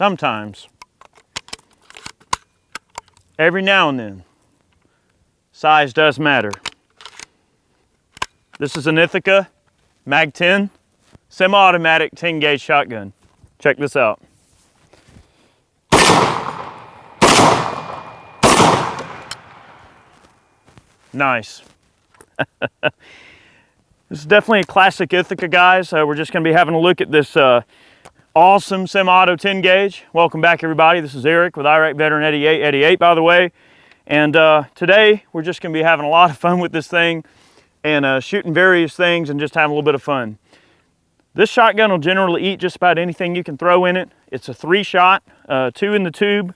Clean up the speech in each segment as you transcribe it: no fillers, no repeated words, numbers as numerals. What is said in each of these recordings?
sometimes, every now and then, size does matter. This is an Ithaca Mag 10 semi-automatic 10 gauge shotgun. Check this out. Nice. This is definitely a classic Ithaca, guys. We're just going to be having a look at this awesome semi-auto 10 gauge. Welcome back, everybody. This is Eric with Iraq Veteran 88, by the way. And today we're just going to be having a lot of fun with this thing and shooting various things and just having a little bit of fun. This shotgun will generally eat just about anything you can throw in it. It's a 3-shot, 2 in the tube,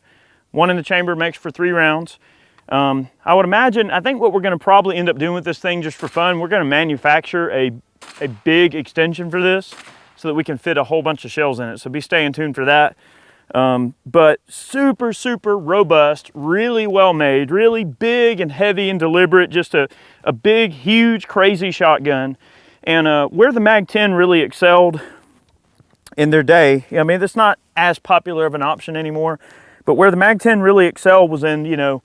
1 in the chamber, makes for 3 rounds. I would imagine, I think what we're going to probably end up doing with this thing just for fun, we're going to manufacture a big extension for this so that we can fit a whole bunch of shells in it. So be staying tuned for that. But super, super robust, really well made, really big and heavy and deliberate, just a big, huge, crazy shotgun. And where the Mag 10 really excelled in their day, I mean, it's not as popular of an option anymore, but where the Mag 10 really excelled was in, you know,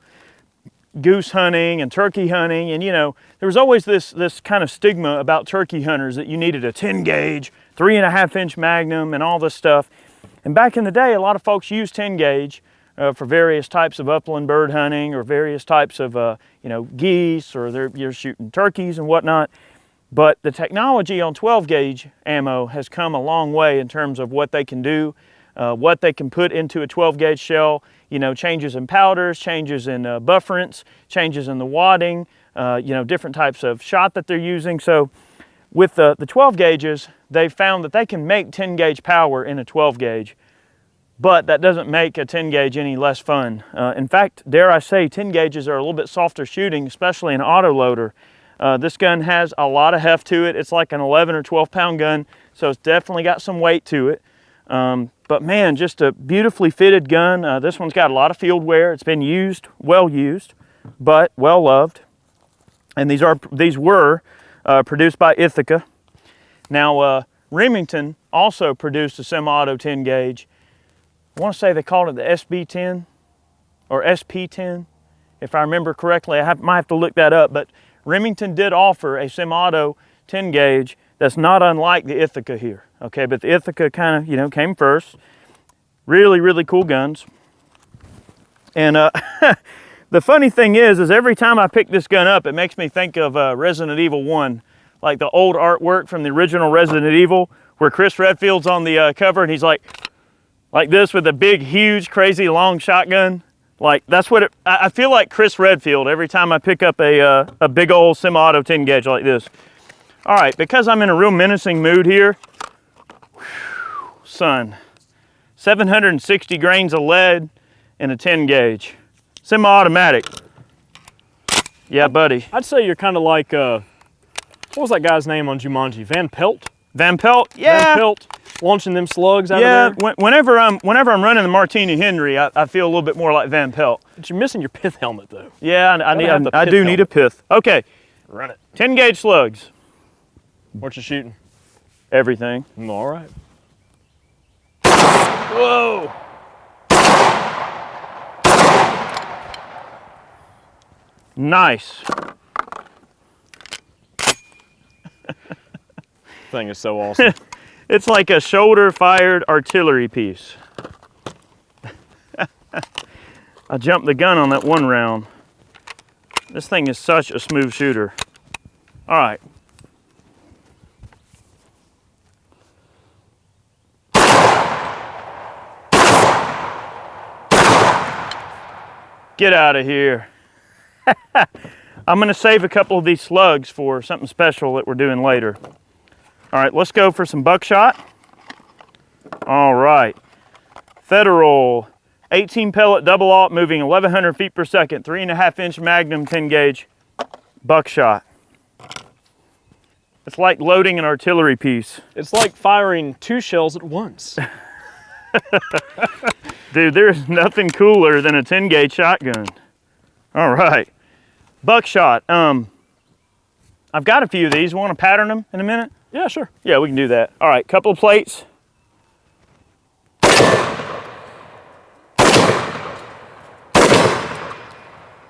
goose hunting and turkey hunting. And, you know, there was always this kind of stigma about turkey hunters that you needed a 10 gauge, 3.5-inch Magnum and all this stuff. And back in the day, a lot of folks used 10 gauge for various types of upland bird hunting or various types of, you know, geese, or you're shooting turkeys and whatnot. But the technology on 12 gauge ammo has come a long way in terms of what they can do, what they can put into a 12 gauge shell, you know, changes in powders, changes in bufferants, changes in the wadding, you know, different types of shot that they're using. So with the 12 gauges, they've found that they can make 10 gauge power in a 12 gauge, but that doesn't make a 10 gauge any less fun. In fact, dare I say, 10 gauges are a little bit softer shooting, especially an autoloader. This gun has a lot of heft to it. It's like an 11 or 12 pound gun, so it's definitely got some weight to it. But man, just a beautifully fitted gun. This one's got a lot of field wear. It's been used, but well loved. And these were produced by Ithaca. Now, Remington also produced a semi-auto 10 gauge. I want to say they called it the SB10 or SP10, if I remember correctly. I might have to look that up, but Remington did offer a semi-auto 10 gauge that's not unlike the Ithaca here. Okay, but the Ithaca kind of, you know, came first. Really, really cool guns. And the funny thing is every time I pick this gun up, it makes me think of Resident Evil 1, like the old artwork from the original Resident Evil, where Chris Redfield's on the cover and he's like this with a big, huge, crazy long shotgun. Like, that's what I feel like Chris Redfield every time I pick up a big old semi-auto 10 gauge like this. All right, because I'm in a real menacing mood here, son, 760 grains of lead in a 10 gauge, semi-automatic. Yeah, buddy. I'd say you're kind of like, what was that guy's name on Jumanji? Van Pelt? Van Pelt, yeah. Van Pelt, launching them slugs out of there. Whenever I'm running the Martini Henry, I feel a little bit more like Van Pelt. But you're missing your pith helmet, though. Yeah, I do need a pith. Okay. Run it. 10 gauge slugs. What you shooting? Everything. All right. Whoa. Nice. Thing is so awesome. It's like a shoulder-fired artillery piece. I jumped the gun on that one round. This thing is such a smooth shooter. All right. Get out of here. I'm going to save a couple of these slugs for something special that we're doing later. All right, let's go for some buckshot. All right. Federal 18 pellet double aught moving 1,100 feet per second, 3.5-inch Magnum 10 gauge buckshot. It's like loading an artillery piece. It's like firing 2 shells at once. Dude, there's nothing cooler than a 10 gauge shotgun. All right, buckshot. I've got a few of these. Want to pattern them in a minute? Yeah, sure. Yeah, we can do that. All right, couple of plates.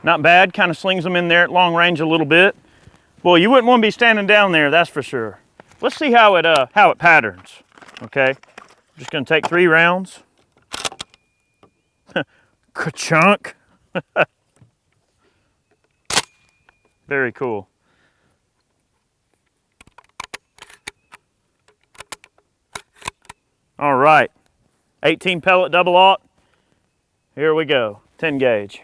Not bad, kind of slings them in there at long range a little bit. Boy, you wouldn't want to be standing down there, that's for sure. Let's see how it patterns, okay? Just gonna take 3 rounds. Ka-chunk. Very cool. All right, 18 pellet double aught. Here we go, 10 gauge.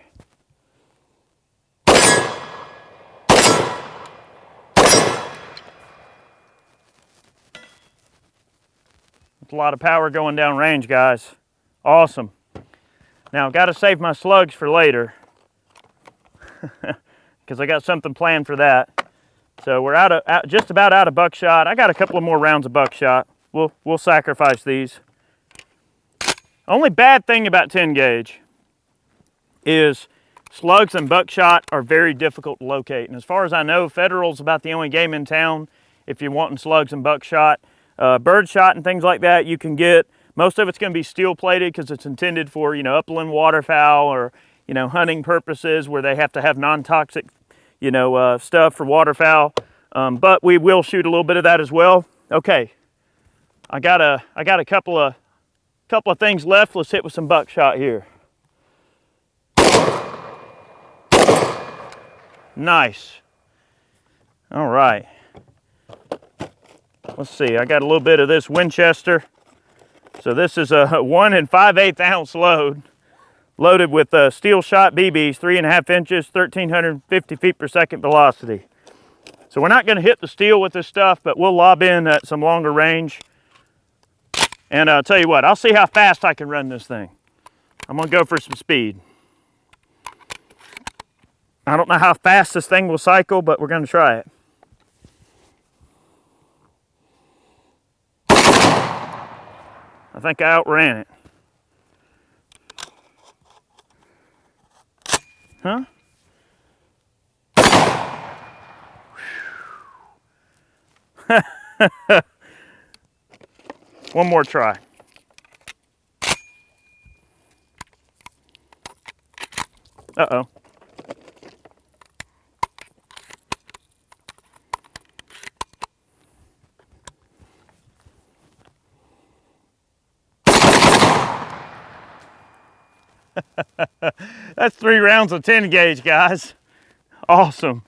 It's a lot of power going down range, guys. Awesome. Now, I've got to save my slugs for later because I got something planned for that. So we're just about out of buckshot. I got a couple of more rounds of buckshot. We'll sacrifice these. Only bad thing about 10 gauge is slugs and buckshot are very difficult to locate. And as far as I know, Federal's about the only game in town if you're wanting slugs and buckshot. Bird shot and things like that you can get. Most of it's going to be steel plated because it's intended for, upland waterfowl or, hunting purposes where they have to have non-toxic, stuff for waterfowl. But we will shoot a little bit of that as well. Okay, I got a couple of things left. Let's hit with some buckshot here. Nice. All right. Let's see, I got a little bit of this Winchester. So this is a 1 5/8 ounce load, loaded with steel shot BBs, 3.5 inches, 1,350 feet per second velocity. So we're not gonna hit the steel with this stuff, but we'll lob in at some longer range. And I'll tell you what, I'll see how fast I can run this thing. I'm gonna go for some speed. I don't know how fast this thing will cycle, but we're gonna try it. I think I outran it. Huh? One more try. Uh-oh. That's 3 rounds of 10 gauge, guys. Awesome.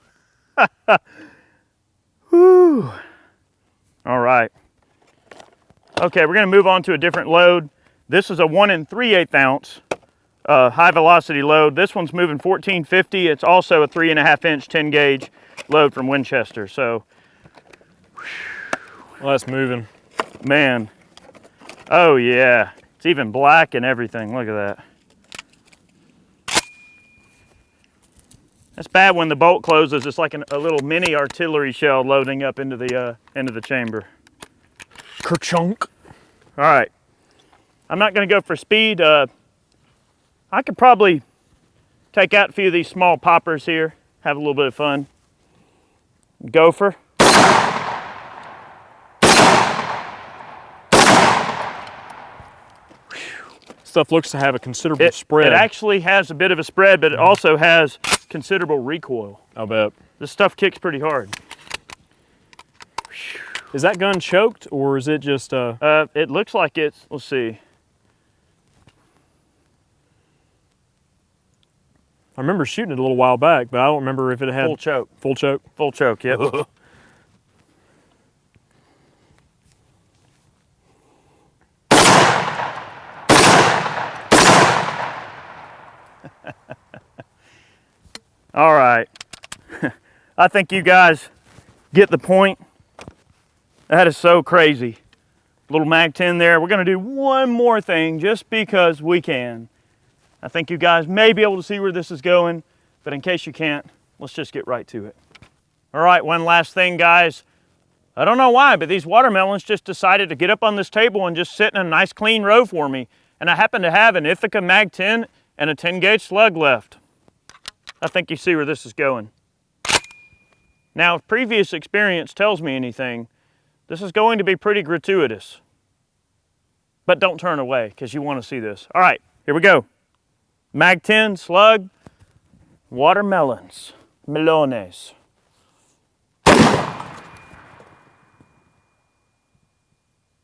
Whew. All right. Okay, we're gonna move on to a different load. This is a 1 3/8 ounce high velocity load. This one's moving 1450. It's also a 3.5 inch 10 gauge load from Winchester. So, well, that's moving. Man. Oh yeah. It's even black and everything. Look at that. That's bad when the bolt closes. It's like a little mini artillery shell loading up into the chamber. Kerchunk. All right. I'm not going to go for speed. I could probably take out a few of these small poppers here, have a little bit of fun. Gopher. Stuff looks to have a considerable spread. It actually has a bit of a spread, but it also has considerable recoil. I'll bet. This stuff kicks pretty hard. Is that gun choked, or is it just it looks like it's, let's see. I remember shooting it a little while back, but I don't remember if it had Full choke. Full choke? Full choke, yep. All right. I think you guys get the point. That is so crazy. Little Mag 10 there. We're going to do one more thing just because we can. I think you guys may be able to see where this is going, but in case you can't, let's just get right to it. All right, one last thing, guys. I don't know why, but these watermelons just decided to get up on this table and just sit in a nice clean row for me. And I happen to have an Ithaca Mag 10 and a 10 gauge slug left. I think you see where this is going. Now, if previous experience tells me anything, this is going to be pretty gratuitous. But don't turn away, because you want to see this. All right, here we go. Mag 10, slug, Watermelons. Melones.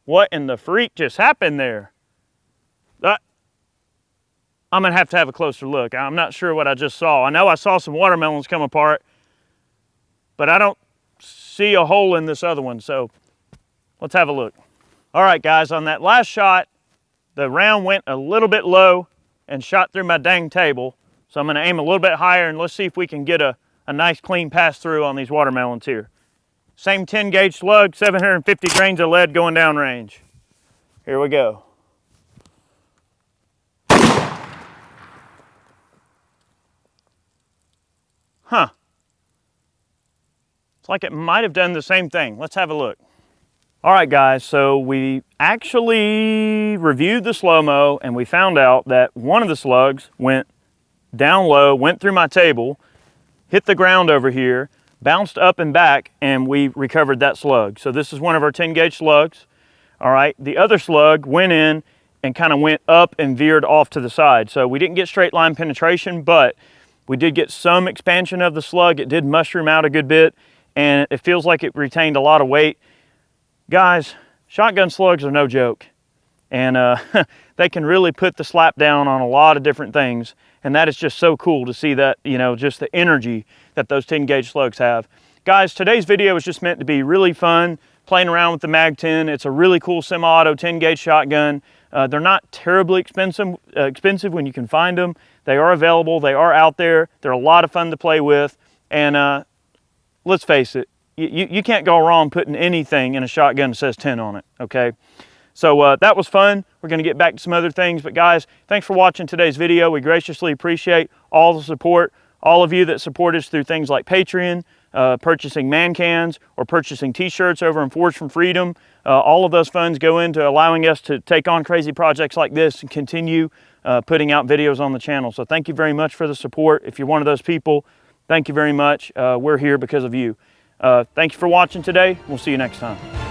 What in the freak just happened there? I'm gonna have to have a closer look. I'm not sure what I just saw. I know I saw some watermelons come apart, but I don't see a hole in this other one, so let's have a look. All right, guys, on that last shot, the round went a little bit low and shot through my dang table. So I'm gonna aim a little bit higher and let's see if we can get a nice clean pass through on these watermelons here. Same 10 gauge slug, 750 grains of lead going down range. Here we go. Huh. It's like it might have done the same thing. Let's have a look. All right, guys, so we actually reviewed the slow-mo and we found out that one of the slugs went down low, went through my table, hit the ground over here, bounced up and back, and we recovered that slug. So this is one of our 10 gauge slugs. All right, the other slug went in and kind of went up and veered off to the side. So we didn't get straight line penetration, but we did get some expansion of the slug. It did mushroom out a good bit, and it feels like it retained a lot of weight. Guys, shotgun slugs are no joke, and they can really put the slap down on a lot of different things, and that is just so cool to see that, you know, just the energy that those 10 gauge slugs have. Guys, today's video is just meant to be really fun, playing around with the Mag-10. It's a really cool semi-auto 10 gauge shotgun. They're not terribly expensive when you can find them. They are available, they are out there, they're a lot of fun to play with, and let's face it, you can't go wrong putting anything in a shotgun that says 10 on it, okay? So that was fun. We're gonna get back to some other things, but guys, thanks for watching today's video. We graciously appreciate all the support, all of you that support us through things like Patreon, purchasing man cans, or purchasing t-shirts over in Forge from Freedom. All of those funds go into allowing us to take on crazy projects like this and continue putting out videos on the channel. So thank you very much for the support. If you're one of those people, thank you very much. We're here because of you. Thank you for watching today. We'll see you next time.